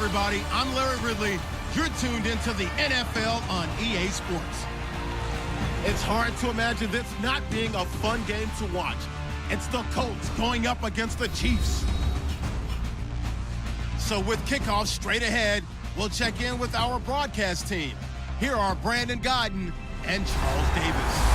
everybody. I'm Larry Ridley. You're tuned into the NFL on EA Sports. It's hard to imagine this not being a fun game to watch. It's the Colts going up against the Chiefs. So with kickoff straight ahead, we'll check in with our broadcast team. Here are Brandon Godden and Charles Davis.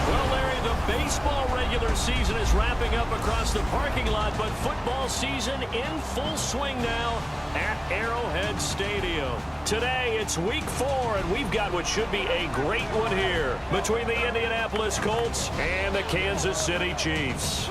Well, Larry, the baseball regular season is wrapping up across the parking lot, but football season in full swing now at Arrowhead Stadium. Today, it's week 4, and we've got what should be a great one here between the Indianapolis Colts and the Kansas City Chiefs.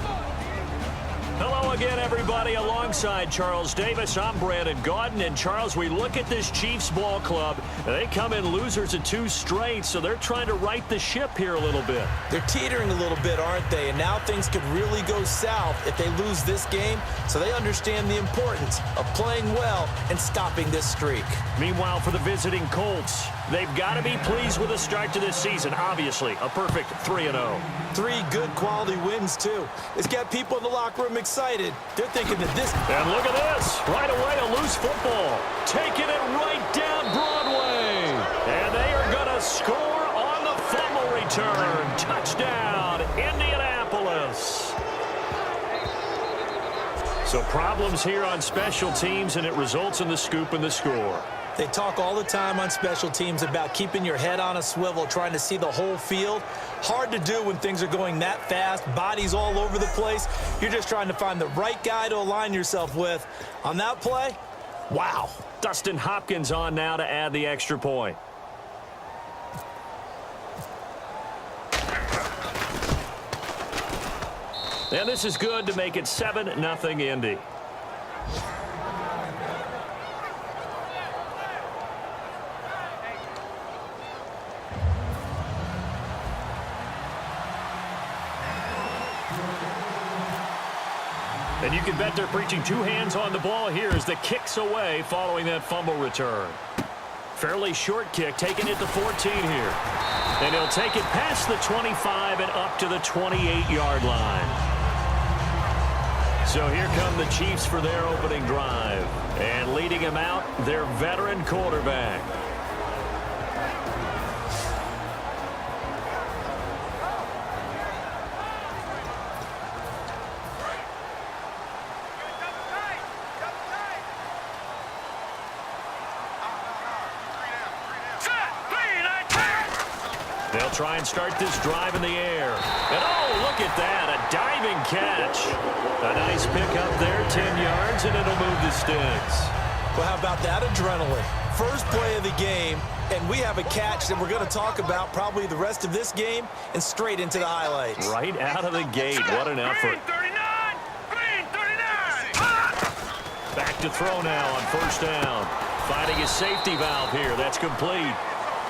Hello again, everybody. Alongside Charles Davis, I'm Brandon Godden. And, Charles, we look at this Chiefs ball club. They come in losers of 2 straight, so they're trying to right the ship here a little bit. They're teetering a little bit, aren't they? And now things could really go south if they lose this game, so they understand the importance of playing well and stopping this streak. Meanwhile, for the visiting Colts, they've got to be pleased with the start to this season. Obviously, a perfect 3-0. 3 good quality wins, too. It's got people in the locker room excited. They're thinking that this... And look at this. Right away, a loose football. Taking it right down Broadway. And they are going to score on the fumble return. Touchdown, Indianapolis. So problems here on special teams, and it results in the scoop and the score. They talk all the time on special teams about keeping your head on a swivel, trying to see the whole field. Hard to do when things are going that fast, bodies all over the place. You're just trying to find the right guy to align yourself with. On that play, wow. Dustin Hopkins on now to add the extra point. And this is good to make it 7-0 Indy. And you can bet they're preaching 2 hands on the ball here as the kick's away following that fumble return. Fairly short kick, taking it to 14 here. And he'll take it past the 25 and up to the 28-yard line. So here come the Chiefs for their opening drive. And leading him out, their veteran quarterback. They'll try and start this drive in the air. And oh, look at that, a diving catch. A nice pickup there, 10 yards, and it'll move the sticks. Well, how about that adrenaline? First play of the game, and we have a catch that we're going to talk about probably the rest of this game and straight into the highlights. Right out of the gate, what an effort. Green 39! Back to throw now on first down. Finding his safety valve here, that's complete.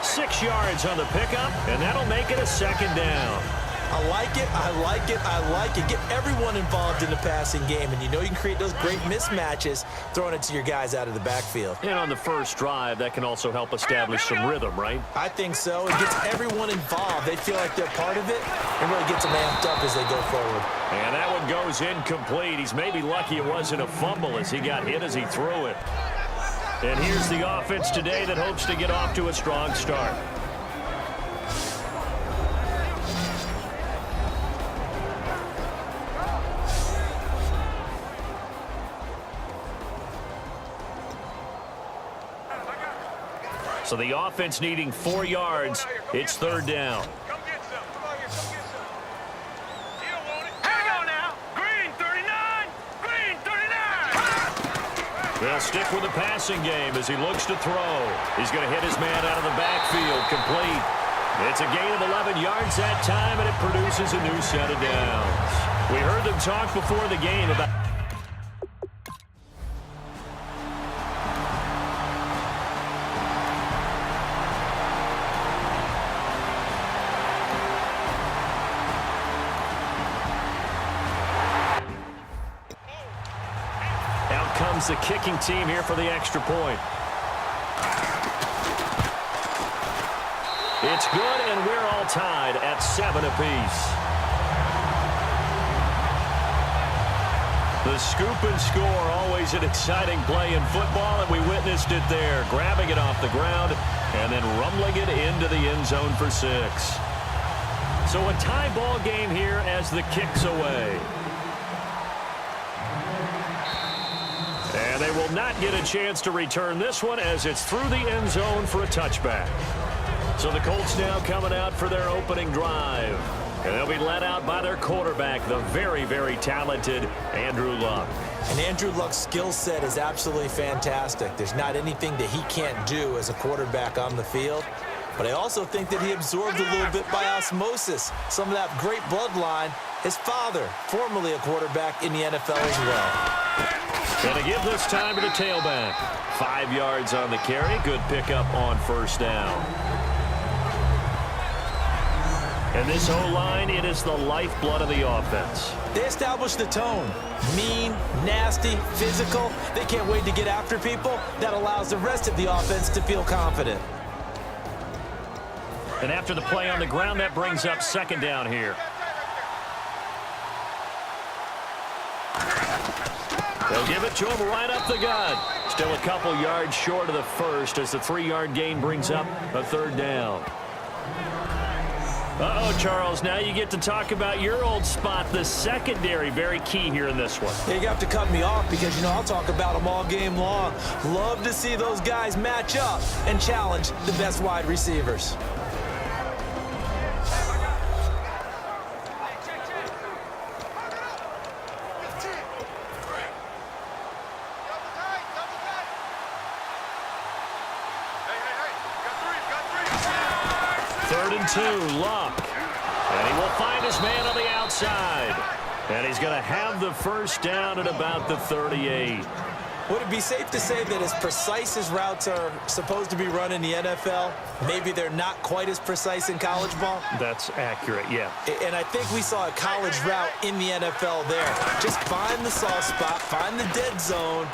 6 yards on the pickup, and that'll make it a second down. I like it, I like it, I like it. Get everyone involved in the passing game, and you know you can create those great mismatches throwing it to your guys out of the backfield. And on the first drive, that can also help establish some rhythm, right? I think so. It gets everyone involved. They feel like they're part of it, and really gets them amped up as they go forward. And that one goes incomplete. He's maybe lucky it wasn't a fumble as he got hit as he threw it. And here's the offense today that hopes to get off to a strong start. So the offense needing 4 yards. It's third down. Come get some. Come on here, come get some. You don't want it. Here we go now. Green 39! Green 39! They'll stick with the passing game as he looks to throw. He's going to hit his man out of the backfield, complete. It's a gain of 11 yards that time, and it produces a new set of downs. We heard them talk before the game about... Out comes the kicking team here for the extra point. It's good, and we're all tied at 7 apiece. The scoop and score always Always an exciting play in football, and we witnessed it there, grabbing it off the ground and then rumbling it into the end zone for 6. So a tie ball game here as the kick's away. And they will not get a chance to return this one as it's through the end zone for a touchback. So the Colts now coming out for their opening drive. And they'll be led out by their quarterback, the very, very talented Andrew Luck. And Andrew Luck's skill set is absolutely fantastic. There's not anything that he can't do as a quarterback on the field. But I also think that he absorbed a little bit by osmosis some of that great bloodline. His father, formerly a quarterback in the NFL as well. Going to give this time to the tailback. 5 yards on the carry. Good pickup on first down. And this O-line, it is the lifeblood of the offense. They establish the tone. Mean, nasty, physical. They can't wait to get after people. That allows the rest of the offense to feel confident. And after the play on the ground, that brings up second down here. They'll give it to him right up the gut. Still a couple yards short of the first as the 3-yard gain brings up a third down. Uh-oh, Charles, now you get to talk about your old spot, the secondary. Very key here in this one. You have to cut me off because, you know, I'll talk about them all game long. Love to see those guys match up and challenge the best wide receivers. Third and 2, Luck. And he will find his man on the outside. And he's going to have the first down at about the 38. Would it be safe to say that as precise as routes are supposed to be run in the NFL, maybe they're not quite as precise in college ball? That's accurate, yeah. And I think we saw a college route in the NFL there. Just find the soft spot, find the dead zone,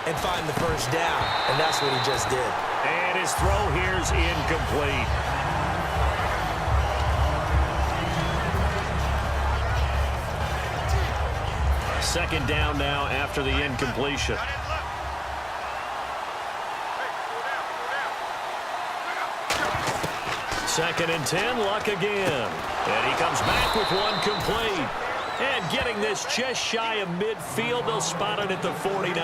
and find the first down. And that's what he just did. And his throw here's incomplete. Second down now after the incompletion. Second and 10, Luck again. And he comes back with one complete. And getting this just shy of midfield, they'll spot it at the 49.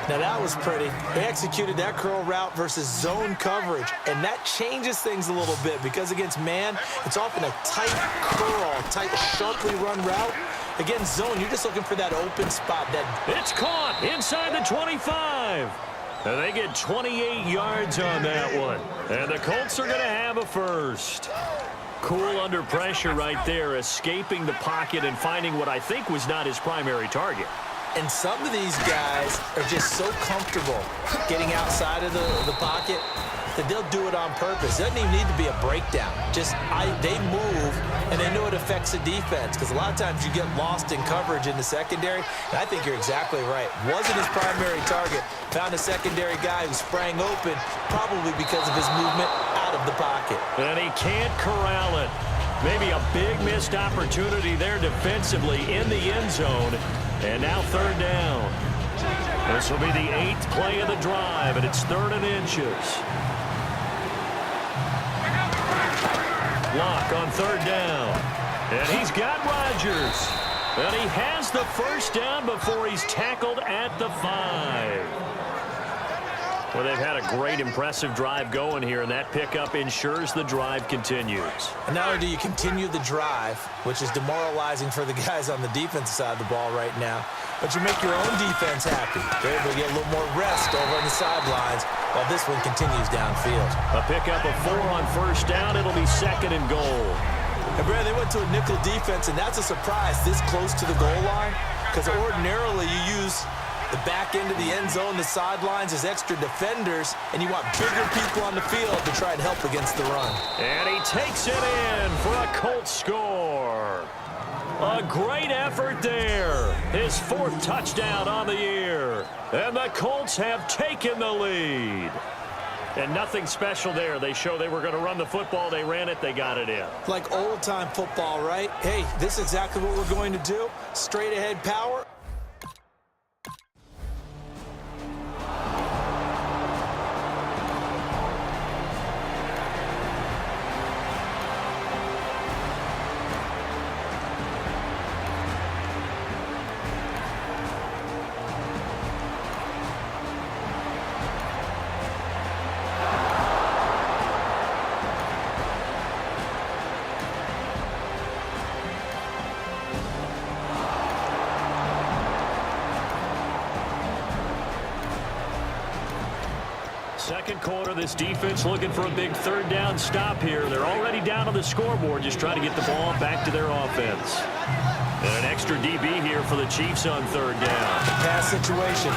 Now that was pretty. They executed that curl route versus zone coverage, and that changes things a little bit because against man, it's often a tight curl, tight, sharply run route. Against zone, you're just looking for that open spot. It's caught inside the 25. And they get 28 yards on that one. And the Colts are going to have a first. Cool under pressure right there, escaping the pocket and finding what I think was not his primary target. And some of these guys are just so comfortable getting outside of the pocket that they'll do it on purpose. It doesn't even need to be a breakdown. They move, and they know it affects the defense because a lot of times you get lost in coverage in the secondary. And I think you're exactly right. Wasn't his primary target. Found a secondary guy who sprang open, probably because of his movement out of the pocket. And he can't corral it. Maybe a big missed opportunity there defensively in the end zone. And now third down. This will be the 8th play of the drive, and it's 3rd and inches. Luck on 3rd down. And he's got Rodgers. And he has the first down before he's tackled at the 5. Well, they've had a great, impressive drive going here, and that pickup ensures the drive continues. And not only do you continue the drive, which is demoralizing for the guys on the defensive side of the ball right now, but you make your own defense happy. They're able to get a little more rest over on the sidelines while this one continues downfield. A pickup of 4 on first down. It'll be 2nd and goal. And, Brad, they went to a nickel defense, and that's a surprise this close to the goal line because ordinarily you use the back end of the end zone, the sidelines as extra defenders, and you want bigger people on the field to try and help against the run. And he takes it in for a Colts score. A great effort there. His 4th touchdown on the year. And the Colts have taken the lead. And nothing special there. They show they were going to run the football. They ran it. They got it in. Like old-time football, right? Hey, this is exactly what we're going to do. Straight-ahead power. Second quarter, this defense looking for a big third down stop here. They're already down on the scoreboard, just trying to get the ball back to their offense. And an extra DB here for the Chiefs on third down. Pass situation.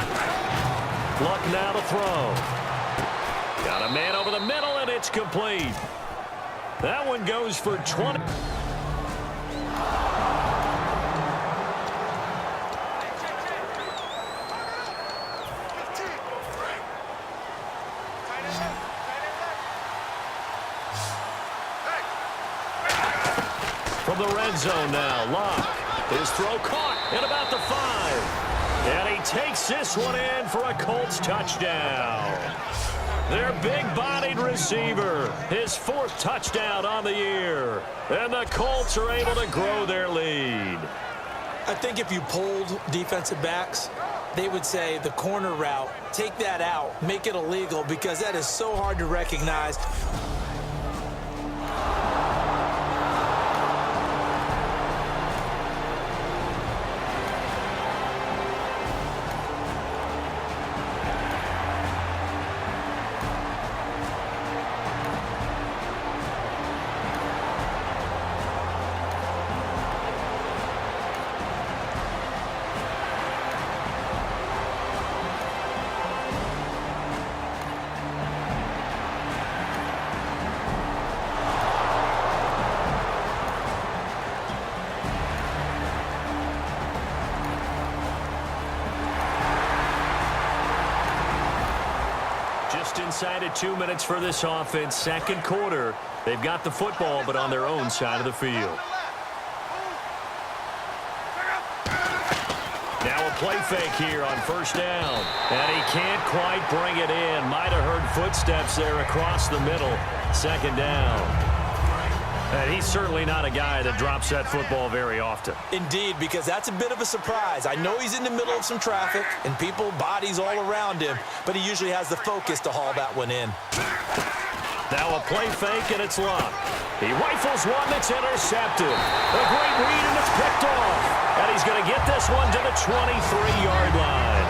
Luck now to throw. Got a man over the middle, and it's complete. That one goes for 20. From the red zone now, Locke. His throw caught at about the 5. And he takes this one in for a Colts touchdown. Their big-bodied receiver, his 4th touchdown on the year. And the Colts are able to grow their lead. I think if you polled defensive backs, they would say the corner route, take that out, make it illegal, because that is so hard to recognize. Just inside of 2 minutes for this offense. Second quarter. They've got the football, but on their own side of the field. Now a play fake here on first down. And he can't quite bring it in. Might have heard footsteps there across the middle. Second down. And he's certainly not a guy that drops that football very often. Indeed, because that's a bit of a surprise. I know he's in the middle of some traffic and people, bodies all around him, but he usually has the focus to haul that one in. Now a play fake, and it's Luck. He rifles one that's intercepted. A great read, and it's picked off. And he's going to get this one to the 23-yard line.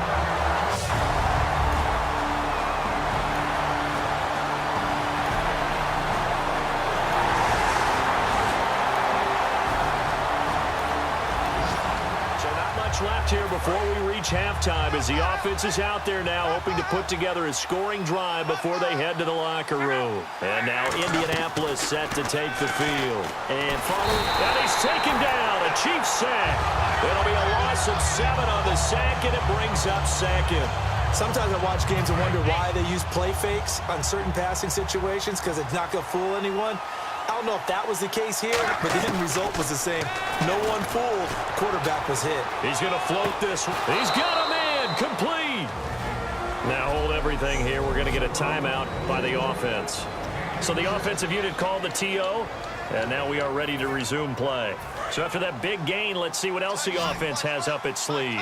Left here before we reach halftime as the offense is out there now hoping to put together a scoring drive before they head to the locker room. And now Indianapolis set to take the field. And following that, he's taken down. A Chiefs sack. It'll be a loss of 7 on the sack, and it brings up second. Sometimes I watch games and wonder why they use play fakes on certain passing situations, because it's not going to fool anyone. I don't know if that was the case here, but the end result was the same. No one fooled. Quarterback was hit. He's going to float this one. He's got a man. Complete. Now hold everything here. We're going to get a timeout by the offense. So the offensive unit called the TO, and now we are ready to resume play. So after that big gain, let's see what else the offense has up its sleeve.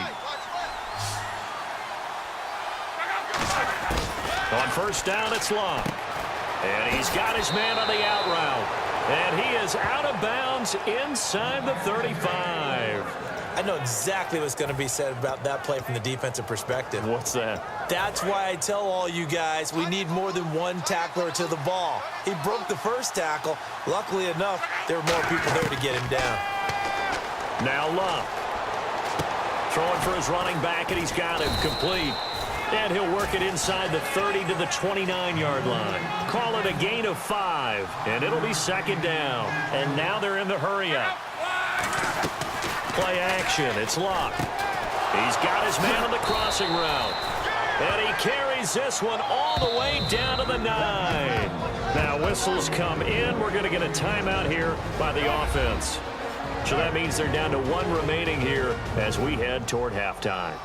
On first down, it's Locke. And he's got his man on the out route. And he is out of bounds inside the 35. I know exactly what's going to be said about that play from the defensive perspective. What's that? That's why I tell all you guys we need more than one tackler to the ball. He broke the first tackle. Luckily enough, there were more people there to get him down. Now Locke. Throwing for his running back, and he's got him complete. And he'll work it inside the 30 to the 29-yard line. Call it a gain of 5, and it'll be second down. And now they're in the hurry-up. Play action. It's Locke. He's got his man on the crossing route. And he carries this one all the way down to the 9. Now whistles come in. We're going to get a timeout here by the offense. So that means they're down to 1 remaining here as we head toward halftime.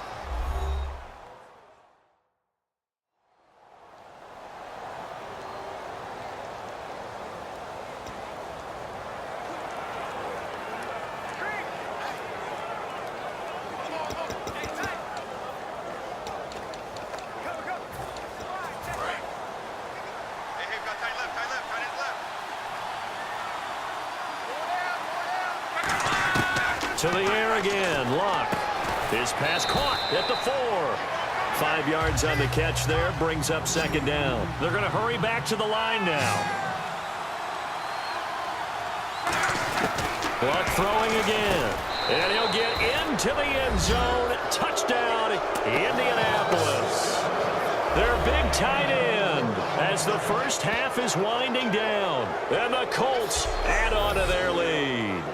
To the air again, Locke. His pass caught at the 4. 5 yards on the catch there, brings up second down. They're going to hurry back to the line now. Luck throwing again. And he'll get into the end zone. Touchdown, Indianapolis. Their big tight end as the first half is winding down. And the Colts add on to their lead.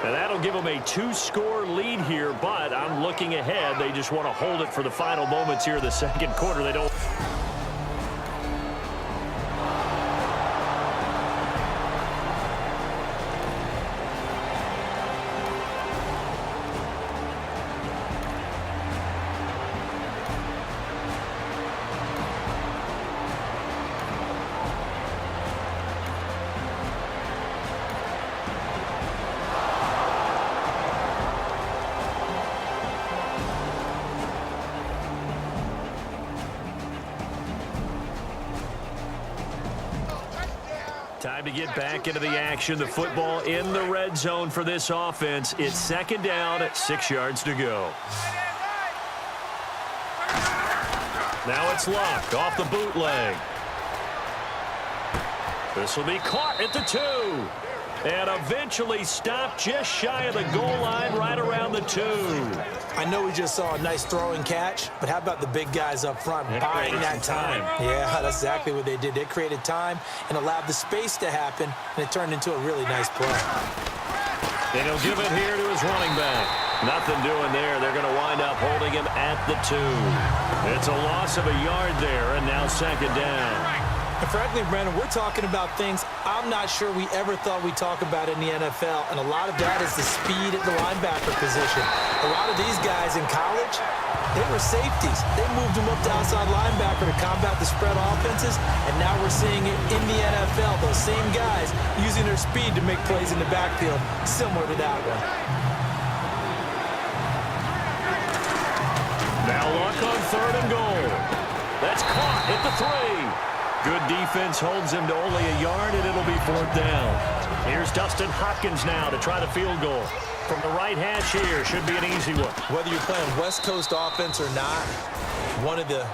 And that'll give them a 2-score lead here, but I'm looking ahead. They just want to hold it for the final moments here of the second quarter. They don't. Time to get back into the action. The football in the red zone for this offense. It's second down at 6 yards to go. Now it's Luck off the bootleg. This will be caught at the 2. And eventually stopped just shy of the goal line right around the 2. I know we just saw a nice throwing catch, but how about the big guys up front buying that time? Yeah, that's exactly what they did. They created time and allowed the space to happen, and it turned into a really nice play. And he'll give it here to his running back. Nothing doing there. They're going to wind up holding him at the 2. It's a loss of a yard there, and now second down. And frankly, Brandon, we're talking about things I'm not sure we ever thought we'd talk about in the NFL, and a lot of that is the speed at the linebacker position. A lot of these guys in college, they were safeties. They moved them up to outside linebacker to combat the spread offenses, and now we're seeing it in the NFL. Those same guys using their speed to make plays in the backfield, similar to that one. Now Luck on 3rd and goal. That's caught at the 3. Good defense holds him to only a yard, and it'll be 4th down. Here's Dustin Hopkins now to try the field goal. From the right hash here, should be an easy one. Whether you're playing West Coast offense or not, one of the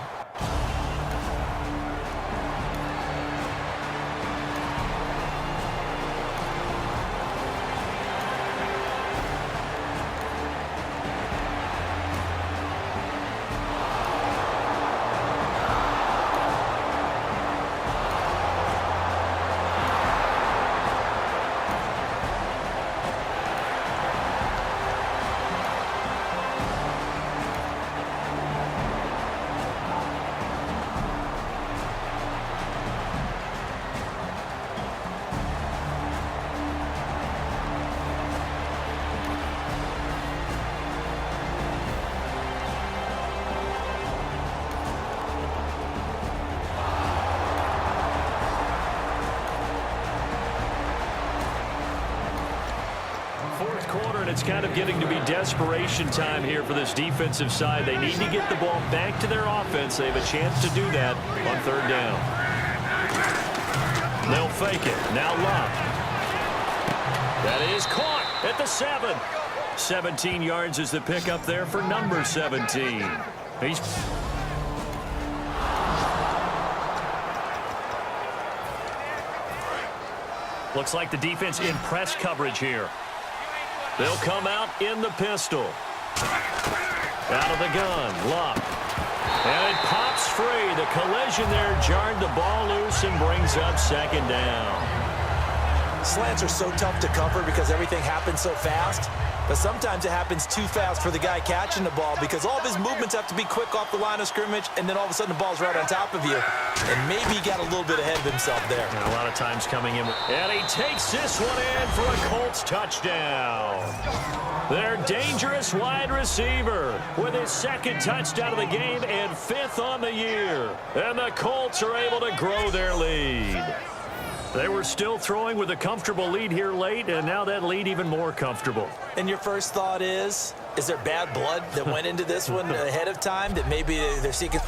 It's kind of getting to be desperation time here for this defensive side. They need to get the ball back to their offense. They have a chance to do that on 3rd down. They'll fake it. Now Luck. That is caught at the 7. 17 yards is the pickup there for number 17. Looks like the defense in press coverage here. They'll come out in the pistol. Out of the gun, Luck. And it pops free. The collision there jarred the ball loose and brings up second down. Slants are so tough to cover because everything happens so fast. But sometimes it happens too fast for the guy catching the ball because all of his movements have to be quick off the line of scrimmage, and then all of a sudden the ball's right on top of you. And maybe he got a little bit ahead of himself there. And a lot of times coming in. And he takes this one in for a Colts touchdown. Their dangerous wide receiver with his 2nd touchdown of the game and 5th on the year. And the Colts are able to grow their lead. They were still throwing with a comfortable lead here late, and now that lead even more comfortable. And your first thought is there bad blood that went into this one ahead of time that maybe they're seeking?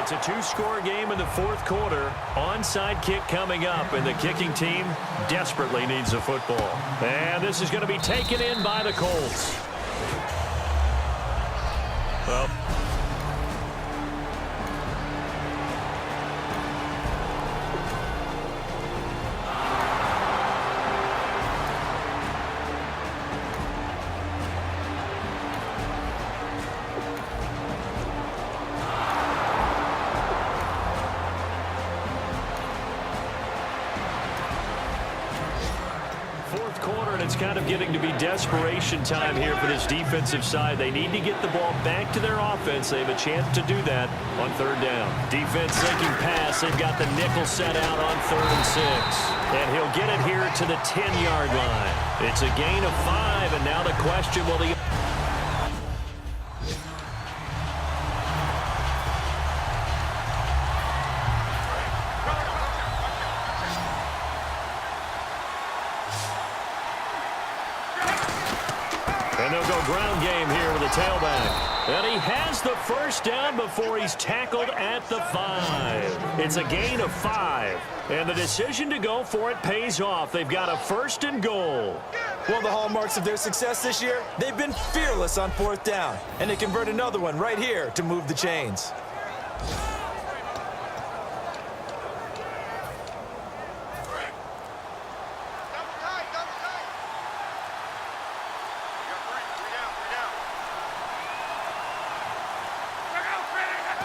It's a two-score game in the fourth quarter. Onside kick coming up, and the kicking team desperately needs a football. And this is going to be taken in by the Colts. Well, fourth quarter, and it's kind of getting to be desperation time here for this defensive side. They need to get the ball back to their offense. They have a chance to do that on third down. Defense sinking pass. They've got the nickel set out on 3rd and 6. And he'll get it here to the 10-yard line. It's a gain of 5, and now the question, will he... And they'll go ground game here with a tailback. And he has the first down before he's tackled at the 5. It's a gain of 5. And the decision to go for it pays off. They've got a 1st and goal. One of the hallmarks of their success this year, they've been fearless on 4th down. And they convert another one right here to move the chains.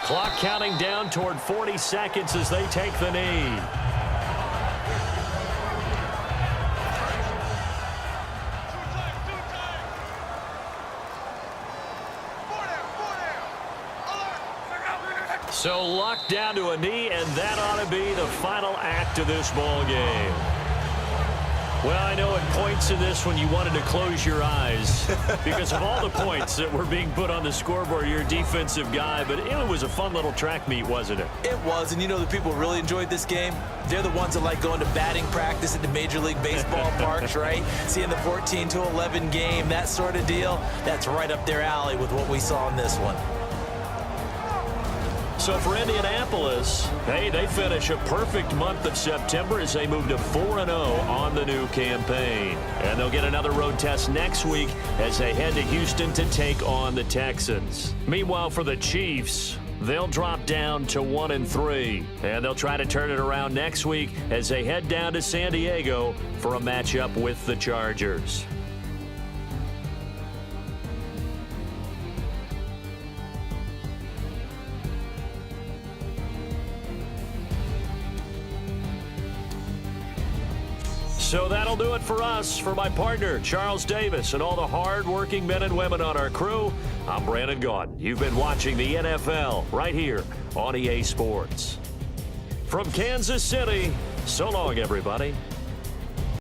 Clock counting down toward 40 seconds as they take the knee. So Luck down to a knee, and that ought to be the final act of this ball game. Well, I know at points in this when you wanted to close your eyes because of all the points that were being put on the scoreboard. You're a defensive guy, but it was a fun little track meet, wasn't it? It was, and you know the people who really enjoyed this game? They're the ones that like going to batting practice at the Major League Baseball parks, right? Seeing the 14-11 game, that sort of deal. That's right up their alley with what we saw in this one. So for Indianapolis, hey, they finish a perfect month of September as they move to 4-0 on the new campaign. And they'll get another road test next week as they head to Houston to take on the Texans. Meanwhile, for the Chiefs, they'll drop down to 1-3. And they'll try to turn it around next week as they head down to San Diego for a matchup with the Chargers. So that'll do it for us. For my partner, Charles Davis, and all the hard-working men and women on our crew, I'm Brandon Gaudin. You've been watching the NFL right here on EA Sports. From Kansas City, so long, everybody.